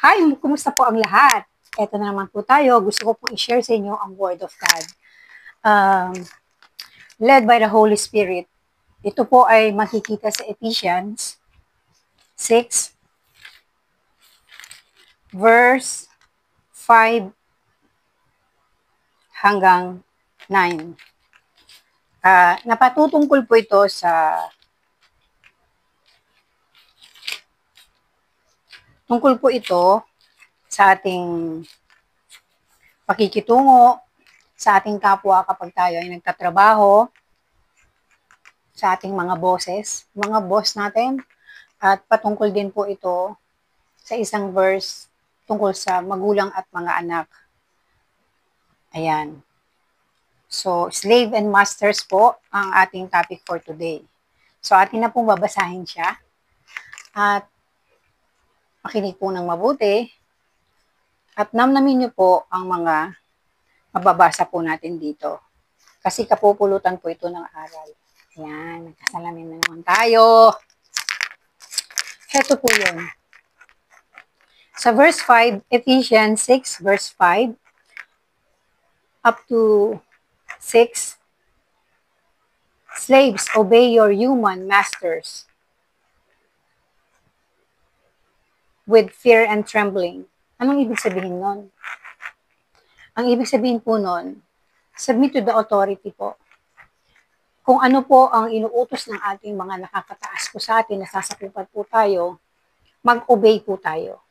Hi, kumusta po ang lahat? Ito na naman po tayo. Gusto ko pong i-share sa inyo ang Word of God. Um, Led by the Holy Spirit. Ito po ay makikita sa Ephesians 6, verse 5 hanggang 9. Napatutungkol po ito sa sa ating pakikitungo sa ating kapwa kapag tayo ay nagtatrabaho, sa ating mga bosses, mga boss natin, at patungkol din po ito sa isang verse tungkol sa magulang at mga anak. Ayan. So, slave and masters po ang ating topic for today. So, atin na pong babasahin siya. At makinig po ng mabuti. At namnamin niyo po ang mga mababasa po natin dito. Kasi kapupulutan po ito ng aral. Ayan, nagkasalamin na naman tayo. Heto po yun. Sa verse 5, Ephesians 6, verse 5, up to 6, slaves, obey your human masters with fear and trembling. Anong ibig sabihin nun? Ang ibig sabihin po nun, submit to the authority po. Kung ano po ang inuutos ng ating mga nakakataas po sa atin, nasasakupan po tayo, mag-obey po tayo.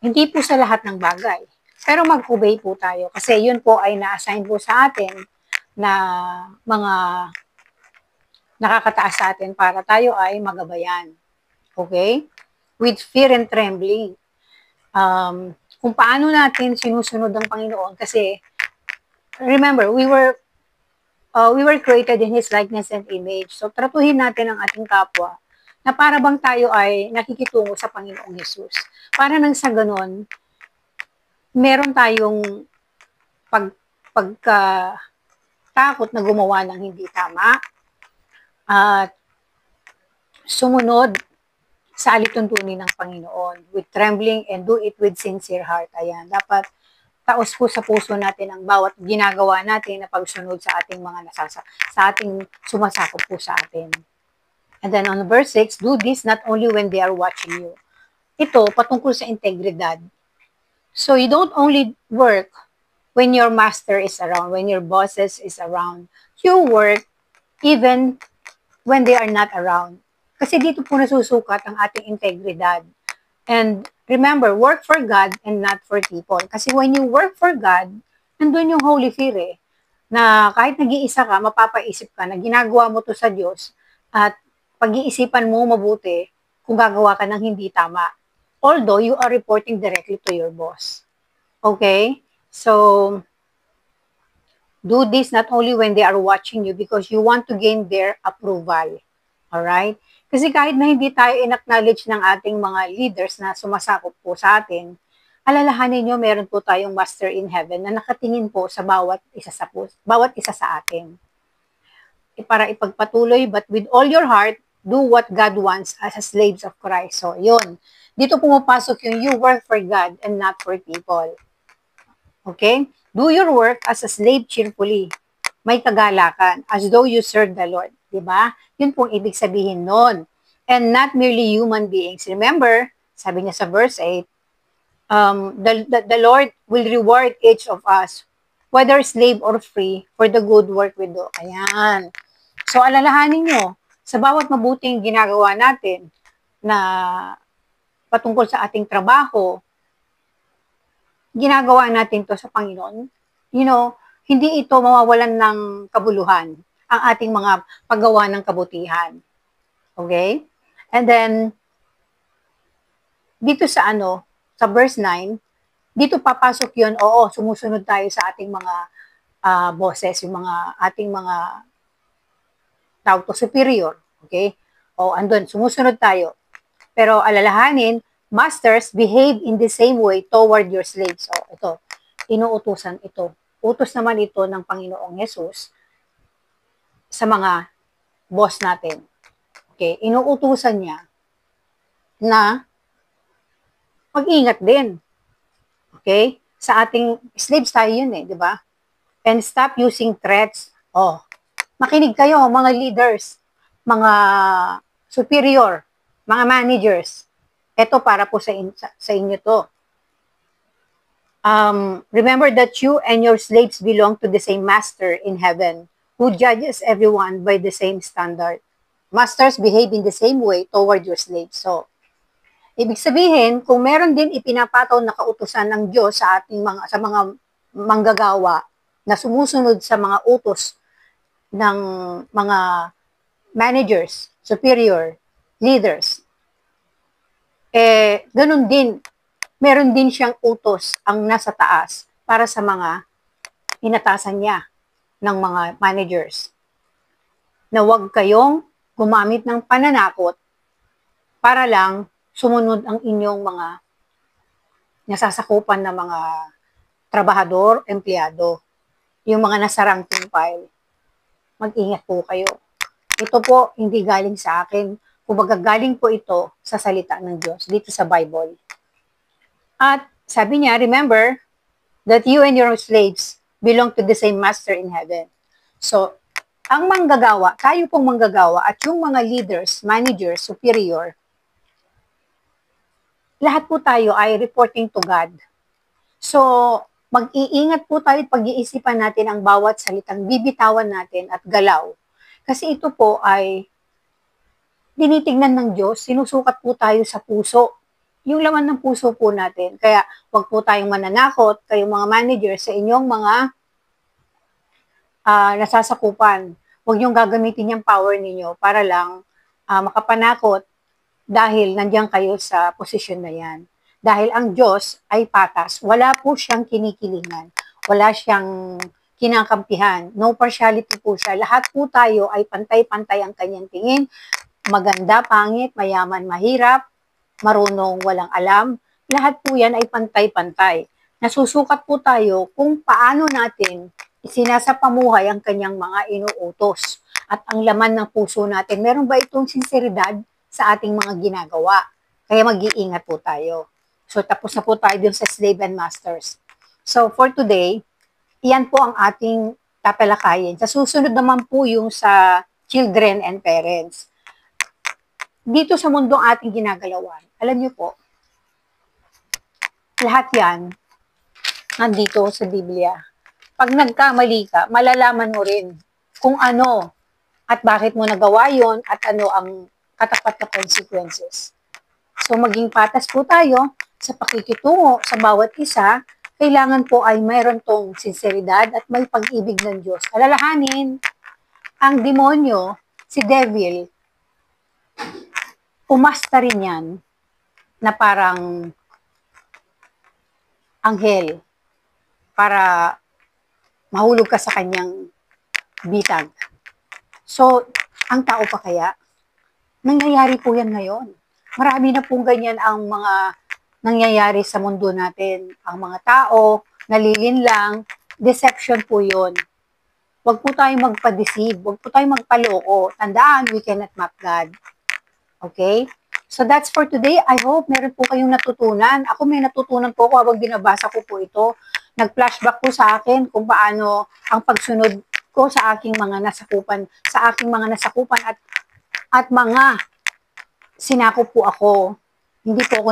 Hindi po sa lahat ng bagay, pero mag-obey po tayo. Kasi yun po ay na-assign po sa atin na mga nakakataas sa atin para tayo ay magabayan. Okay? With fear and trembling. Kung paano natin sinusunod ang Panginoon kasi remember, we were created in His likeness and image. So, tratuhin natin ang ating kapwa na para bang tayo ay nakikitungo sa Panginoong Yesus. Para nang sa ganon, meron tayong pagkatakot na gumawa ng hindi tama at sumunod sa alituntunin ng Panginoon with trembling and do it with sincere heart. Ayan, dapat taos po sa puso natin ang bawat ginagawa natin na pagsunod sa ating mga sa ating sumasakop po sa atin. And then on verse 6, do this not only when they are watching you. Ito, patungkol sa integridad. So you don't only work when your master is around, when your bosses is around. You work even when they are not around. Kasi dito po nasusukat ang ating integridad. And remember, work for God and not for people. Kasi when you work for God, nandun yung Holy Fear eh, na kahit nag-iisa ka, mapapaisip ka na ginagawa mo to sa Diyos at pag-iisipan mo mabuti kung gagawa ka ng hindi tama. Although you are reporting directly to your boss. Okay? So, do this not only when they are watching you because you want to gain their approval. Alright? Kasi kahit na hindi tayo in-acknowledge ng ating mga leaders na sumasakop po sa atin, alalahanin nyo, meron po tayong master in heaven na nakatingin po sa bawat isa sa atin. Para ipagpatuloy, but with all your heart, do what God wants as a slaves of Christ. So, yun. Dito pumapasok yung you work for God and not for people. Okay? Do your work as a slave cheerfully. May kagalakan, as though you serve the Lord. Diba? Yun pong ibig sabihin nun. And not merely human beings. Remember, sabi niya sa verse 8, the Lord will reward each of us, whether slave or free, for the good work we do. Ayan. So, alalahanin nyo, sa bawat mabuting ginagawa natin na patungkol sa ating trabaho, ginagawa natin to sa Panginoon, hindi ito mawawalan ng kabuluhan ang ating mga paggawa ng kabutihan. Okay? And then, dito sa verse 9, dito papasok yun, oo, sumusunod tayo sa ating mga bosses, yung ating mga tawag to superior. Okay? O, andun, sumusunod tayo. Pero alalahanin, masters, behave in the same way toward your slaves. So, ito, inuutusan ito. Utos naman ito ng Panginoong Yesus sa mga boss natin. Okay, inuutusan niya na mag-ingat din. Okay? Sa ating slaves tayo yun di ba? And stop using threats. Makinig kayo, mga leaders, mga superior, mga managers. Ito para po sa inyo to. Remember that you and your slaves belong to the same master in heaven, who judges everyone by the same standard. Masters behave in the same way toward your slaves. So, ibig sabihin, kung meron din ipinapataw na kautusan ng Diyos sa mga manggagawa na sumusunod sa mga utos ng mga managers, superior, leaders, ganun din, meron din siyang utos ang nasa taas para sa mga inatasan niya ng mga managers. Na huwag kayong gumamit ng pananakot para lang sumunod ang inyong mga nasasakupan na mga trabahador, empleyado, yung mga nasa ranking file. Mag-ingat po kayo. Ito po, hindi galing sa akin. Kumbaga, galing po ito sa salita ng Diyos, dito sa Bible. At sabi niya, remember that you and your slaves belong to the same master in heaven. So, ang manggagawa, tayo pong manggagawa at yung mga leaders, managers, superior, lahat po tayo ay reporting to God. So, mag-iingat po tayo at pag-iisipan natin ang bawat salitang bibitawan natin at galaw. Kasi ito po ay tinitignan ng Diyos, sinusukat po tayo sa puso. Yung laman ng puso po natin. Kaya, wag po tayong mananakot, kayong mga manager sa inyong mga nasasakupan. Huwag niyong gagamitin yung power ninyo para lang makapanakot dahil nandiyan kayo sa posisyon na yan. Dahil ang Diyos ay patas. Wala po siyang kinikilingan. Wala siyang kinakampihan. No partiality po siya. Lahat po tayo ay pantay-pantay ang kanyang tingin. Maganda, pangit, mayaman, mahirap, marunong, walang alam. Lahat po yan ay pantay-pantay. Nasusukat po tayo kung paano natin isinasapamuhay ang kanyang mga inuutos. At ang laman ng puso natin, meron ba itong sinseridad sa ating mga ginagawa? Kaya mag-iingat po tayo. So, tapos na po tayo dun sa slave and masters. So, for today, iyan po ang ating tapalakayin. Sa susunod naman po yung sa children and parents. Dito sa mundong ating ginagalawan, alam niyo po, lahat yan nandito sa Biblia. Pag nagkamali ka, malalaman mo rin kung ano at bakit mo nagawa yon at ano ang katapat na consequences. So, maging patas po tayo sa pakikitungo sa bawat isa. Kailangan po ay mayroon tong sinseridad at may pag-ibig ng Diyos. Alalahanin, ang demonyo, si devil, umasta rin yan na parang anghel para mahulog ka sa kanyang bitag. So, ang tao pa kaya? Nangyayari po yan ngayon. Marami na pong ganyan ang mga nangyayari sa mundo natin. Ang mga tao, nalilinlang, deception po yun. Huwag po tayong magpa-deceive, huwag po tayong magpaloko. Tandaan, we cannot mock God. Okay? So that's for today. I hope meron po kayong natutunan. Ako may natutunan po ako habang binabasa ko po ito. Nag-flashback po sa akin kung paano ang pagsunod ko sa aking mga nasakupan, at mga sinakop po ako. Hindi po ako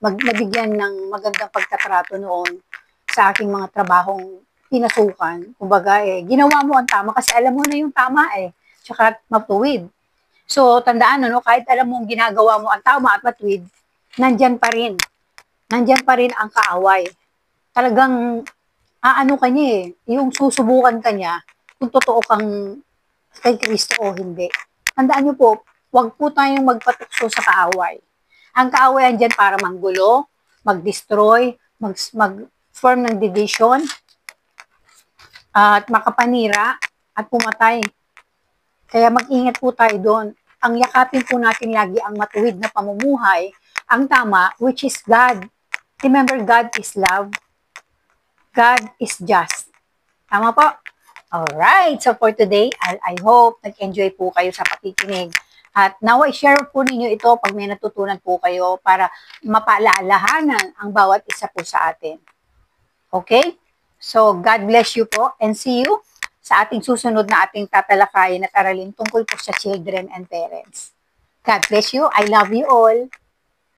nabigyan ng magandang pagkatrato noon sa aking mga trabahong pinasukan. Kumbaga, ginawa mo ang tama kasi alam mo na yung tama tsaka matuwid. So, tandaan kahit alam mong ginagawa mo ang tama at matuwid, nandyan pa rin. Nandyan pa rin ang kaaway. Talagang, aano ka niya yung susubukan ka niya kung totoo kang kay Kristo o hindi. Tandaan niyo po, huwag po tayong magpatukso sa kaaway. Ang kaaway andyan para manggulo, mag-destroy, mag-form ng division, at makapanira, at pumatay. Kaya mag-ingat po tayo doon. Ang yakapin po natin lagi ang matuwid na pamumuhay, ang tama, which is God. Remember, God is love. God is just. Tama po? Alright, so for today, I hope nag-enjoy po kayo sa pakikinig. At naway share po ninyo ito pag may natutunan po kayo para mapaalalahanan ang bawat isa po sa atin. Okay? So, God bless you po and see you sa ating susunod na ating tatalakayin at aralin tungkol po sa children and parents. God bless you. I love you all.